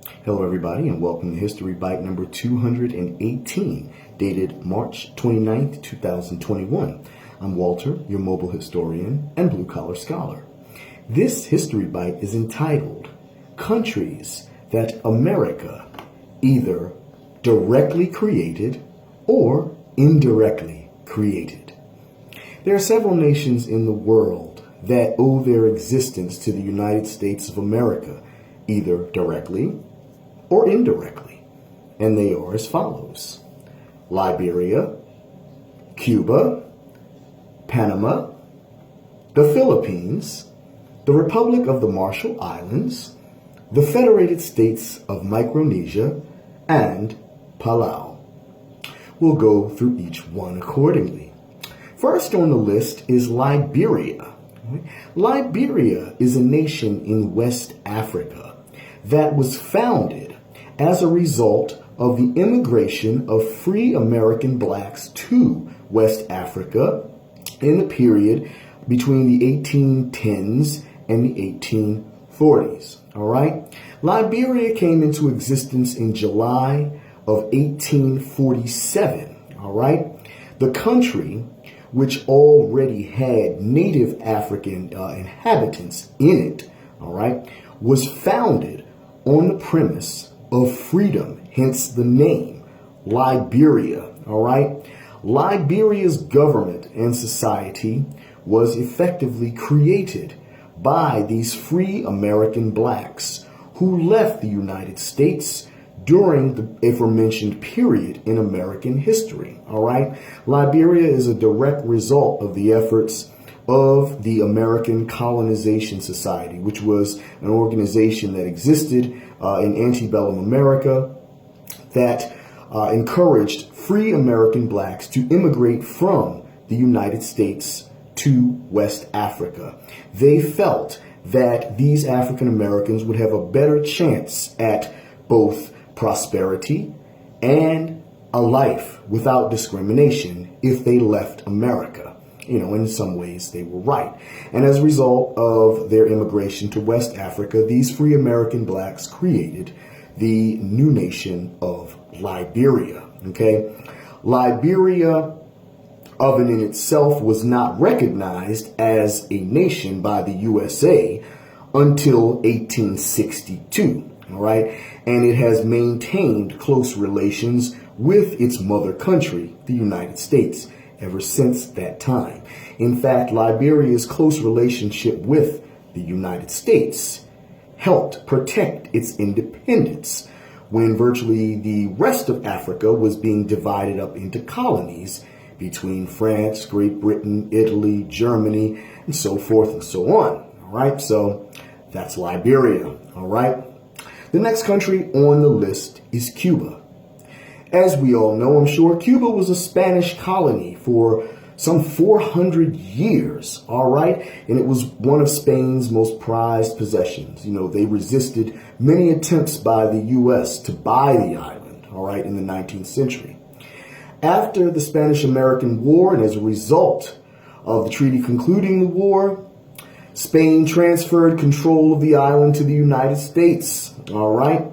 Hello, everybody, and welcome to History Bite number 218, dated March 29th, 2021. I'm Walter, your mobile historian and blue-collar scholar. This History Bite is entitled, Countries That America Either Directly Created or Indirectly Created. There are several nations in the world that owe their existence to the United States of America, either directly or indirectly, and they are as follows: Liberia, Cuba, Panama, the Philippines, the Republic of the Marshall Islands, the Federated States of Micronesia, and Palau. We'll go through each one accordingly. First on the list is Liberia. Liberia is a nation in West Africa that was founded as a result of the immigration of free American blacks to West Africa in the period between the 1810s and the 1840s. All right. Liberia came into existence in July of 1847. All right. The country, which already had native African inhabitants in it, all right, was founded on the premise of freedom, hence the name, Liberia, all right? Liberia's government and society was effectively created by these free American blacks who left the United States during the aforementioned period in American history, all right? Liberia is a direct result of the efforts of the American Colonization Society, which was an organization that existed in antebellum America that encouraged free American blacks to immigrate from the United States to West Africa. They felt that these African Americans would have a better chance at both prosperity and a life without discrimination if they left America. You know, in some ways they were right. And as a result of their immigration to West Africa, these free American blacks created the new nation of Liberia. Okay. Liberia of and in itself was not recognized as a nation by the USA until 1862. All right. And it has maintained close relations with its mother country, the United States, ever since that time. In fact, Liberia's close relationship with the United States helped protect its independence when virtually the rest of Africa was being divided up into colonies between France, Great Britain, Italy, Germany, and so forth and so on. All right, so that's Liberia. All right. The next country on the list is Cuba. As we all know, I'm sure, Cuba was a Spanish colony for some 400 years, all right? And it was one of Spain's most prized possessions. You know, they resisted many attempts by the U.S. to buy the island, all right, in the 19th century. After the Spanish-American War, and as a result of the treaty concluding the war, Spain transferred control of the island to the United States, all right?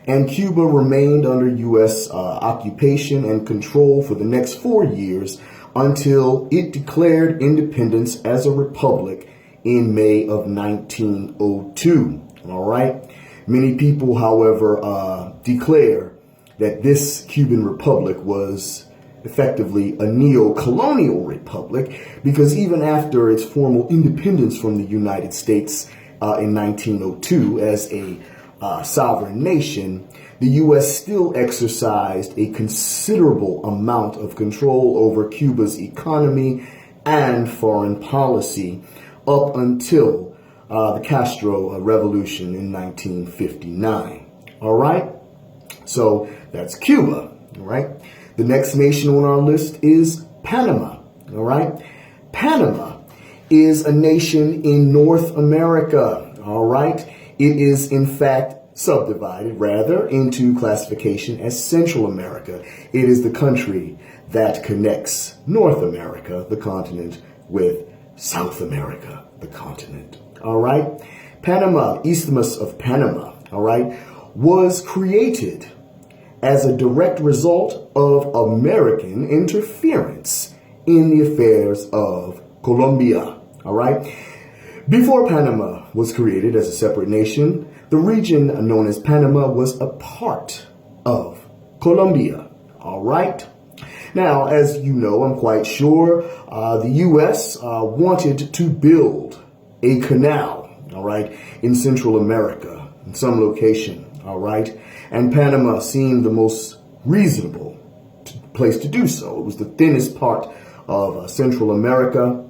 And Cuba remained under U.S. occupation and control for the next 4 years until it declared independence as a republic in May of 1902. All right. Many people, however, declare that this Cuban republic was effectively a neo-colonial republic because even after its formal independence from the United States in 1902 as a sovereign nation, the U.S. still exercised a considerable amount of control over Cuba's economy and foreign policy up until the Castro Revolution in 1959. All right, so that's Cuba. All right, the next nation on our list is Panama. All right, Panama is a nation in North America. All right. It is, in fact, subdivided, rather, into classification as Central America. It is the country that connects North America, the continent, with South America, the continent. All right? Panama, Isthmus of Panama, all right, was created as a direct result of American interference in the affairs of Colombia. All right. Before Panama was created as a separate nation, the region known as Panama was a part of Colombia. All right. Now, as you know, I'm quite sure the U.S. wanted to build a canal, all right, in Central America, in some location, all right, and Panama seemed the most reasonable place to do so. It was the thinnest part of Central America,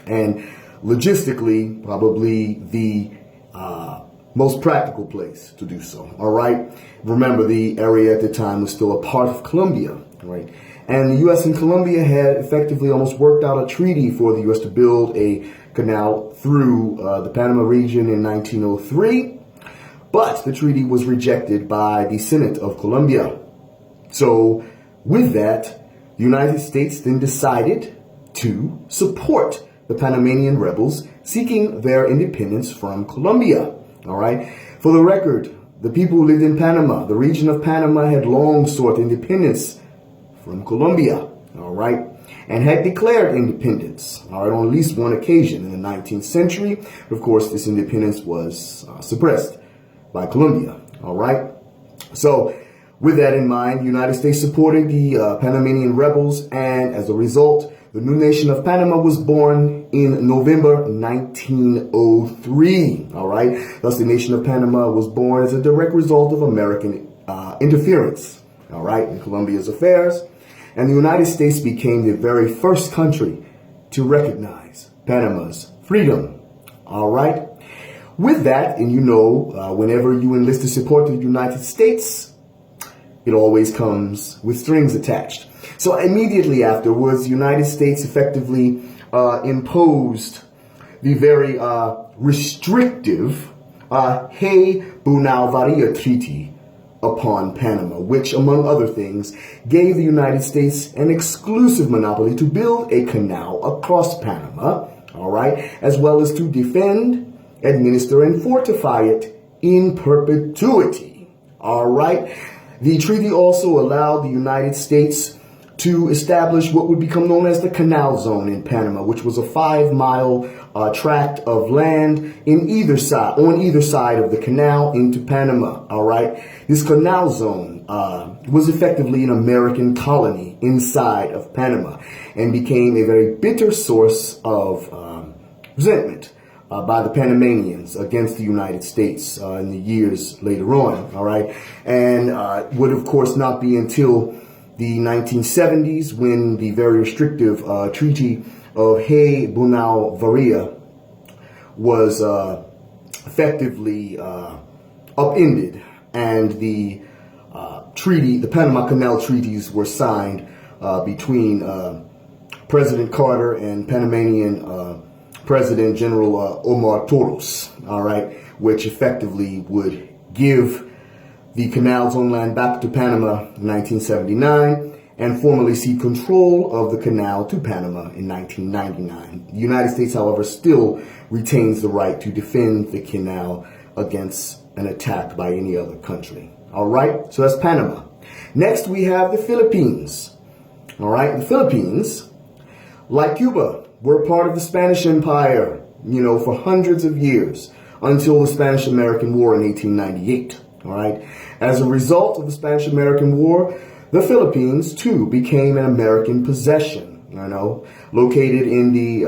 and logistically, probably the most practical place to do so, all right? Remember, the area at the time was still a part of Colombia, right? And the U.S. and Colombia had effectively almost worked out a treaty for the U.S. to build a canal through the Panama region in 1903, but the treaty was rejected by the Senate of Colombia. So with that, the United States then decided to support the Panamanian rebels seeking their independence from Colombia. All right. For the record, the people who lived in Panama, the region of Panama, had long sought independence from Colombia. All right. And had declared independence, all right, on at least one occasion in the 19th century. But of course, this independence was suppressed by Colombia. All right. So with that in mind, the United States supported the Panamanian rebels, and as a result, the new nation of Panama was born in November 1903, all right? Thus, the nation of Panama was born as a direct result of American interference, all right, in Colombia's affairs. And the United States became the very first country to recognize Panama's freedom, all right? With that, and you know, whenever you enlist the support of the United States, it always comes with strings attached. So immediately afterwards, the United States effectively imposed the very restrictive Hay-Bunau-Varilla Treaty upon Panama, which, among other things, gave the United States an exclusive monopoly to build a canal across Panama, all right, as well as to defend, administer, and fortify it in perpetuity, all right. The treaty also allowed the United States to establish what would become known as the Canal Zone in Panama, which was a 5-mile tract of land on either side of the canal into Panama. All right, this Canal Zone was effectively an American colony inside of Panama, and became a very bitter source of resentment by the Panamanians against the United States in the years later on. All right, and would of course not be until the 1970s, when the very restrictive Treaty of Hay-Bunau-Varilla was effectively upended, and the Panama Canal treaties were signed between President Carter and Panamanian President General Omar Torres, all right, which effectively would give the Canal Zone land back to Panama in 1979, and formally cede control of the canal to Panama in 1999. The United States, however, still retains the right to defend the canal against an attack by any other country. All right, so that's Panama. Next, we have the Philippines. All right, the Philippines, like Cuba, were part of the Spanish Empire, you know, for hundreds of years, until the Spanish-American War in 1898. All right. As a result of the Spanish-American War, the Philippines, too, became an American possession, you know, located in the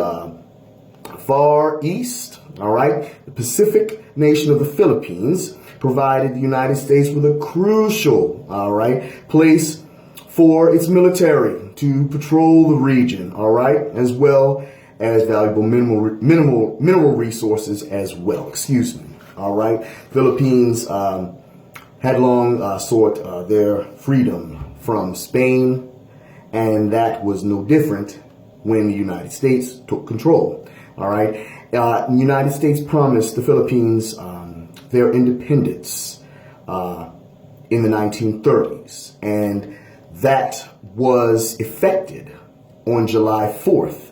Far East. All right. The Pacific nation of the Philippines provided the United States with a crucial, all right, place for its military to patrol the region, all right, as well as valuable mineral resources as well. Excuse me. All right. Philippines had long sought their freedom from Spain, and that was no different when the United States took control. All right. The United States promised the Philippines their independence in the 1930s, and that was effected on July 4th,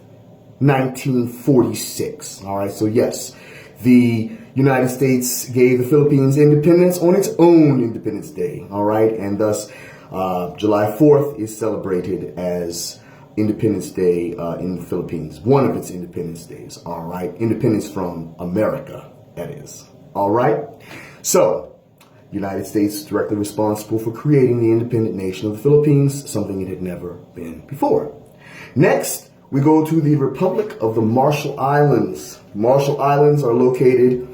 1946. All right. So yes, The United States gave the Philippines independence on its own Independence Day, all right? And thus, July 4th is celebrated as Independence Day in the Philippines, one of its Independence Days, all right? Independence from America, that is, all right? So, United States directly responsible for creating the independent nation of the Philippines, something it had never been before. Next, we go to the Republic of the Marshall Islands. Marshall Islands are located,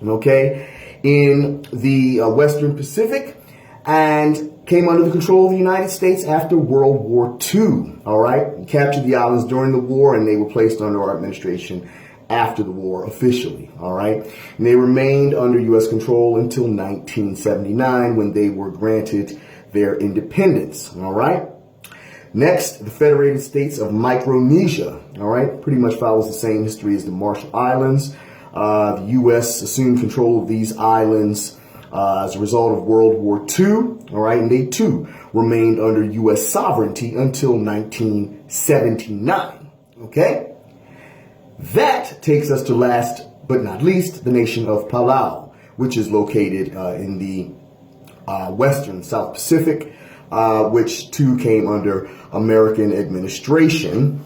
okay, in the Western Pacific and came under the control of the United States after World War II, all right? We captured the islands during the war and they were placed under our administration after the war officially, all right? And they remained under U.S. control until 1979 when they were granted their independence, all right? Next, the Federated States of Micronesia, all right? Pretty much follows the same history as the Marshall Islands. The U.S. assumed control of these islands as a result of World War II, all right? And they, too, remained under U.S. sovereignty until 1979, okay? That takes us to last but not least, the nation of Palau, which is located in the Western South Pacific, which too came under American administration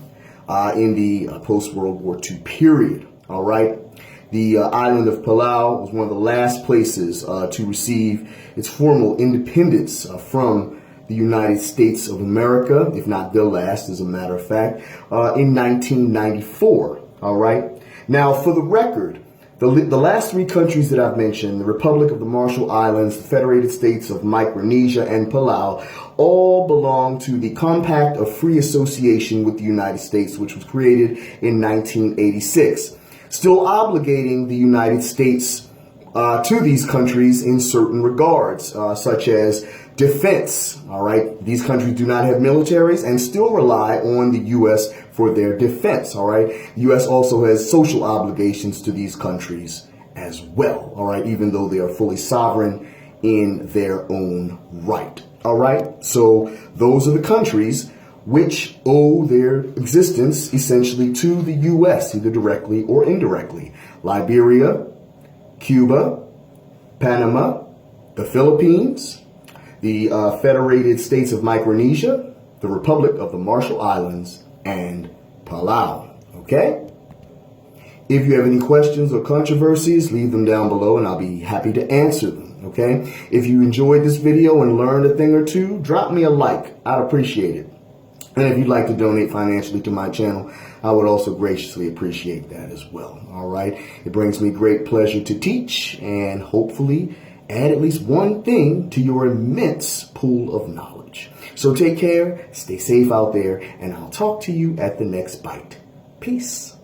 in the post-World War II period. All right. The island of Palau was one of the last places to receive its formal independence from the United States of America, if not the last, as a matter of fact, in 1994. All right. Now, for the record, the last three countries that I've mentioned, the Republic of the Marshall Islands, the Federated States of Micronesia, and Palau, all belong to the Compact of Free Association with the United States, which was created in 1986, still obligating the United States to these countries in certain regards, such as defense. All right. These countries do not have militaries and still rely on the U.S. for their defense. All right. The U.S. also has social obligations to these countries as well. All right. Even though they are fully sovereign in their own right. All right. So those are the countries which owe their existence essentially to the U.S., either directly or indirectly. Liberia, Cuba, Panama, the Philippines, the Federated States of Micronesia, the Republic of the Marshall Islands, and Palau. Okay? If you have any questions or controversies, leave them down below and I'll be happy to answer them. Okay? If you enjoyed this video and learned a thing or two, drop me a like. I'd appreciate it. And if you'd like to donate financially to my channel, I would also graciously appreciate that as well. All right? It brings me great pleasure to teach and hopefully add at least one thing to your immense pool of knowledge. So take care, stay safe out there, and I'll talk to you at the next bite. Peace.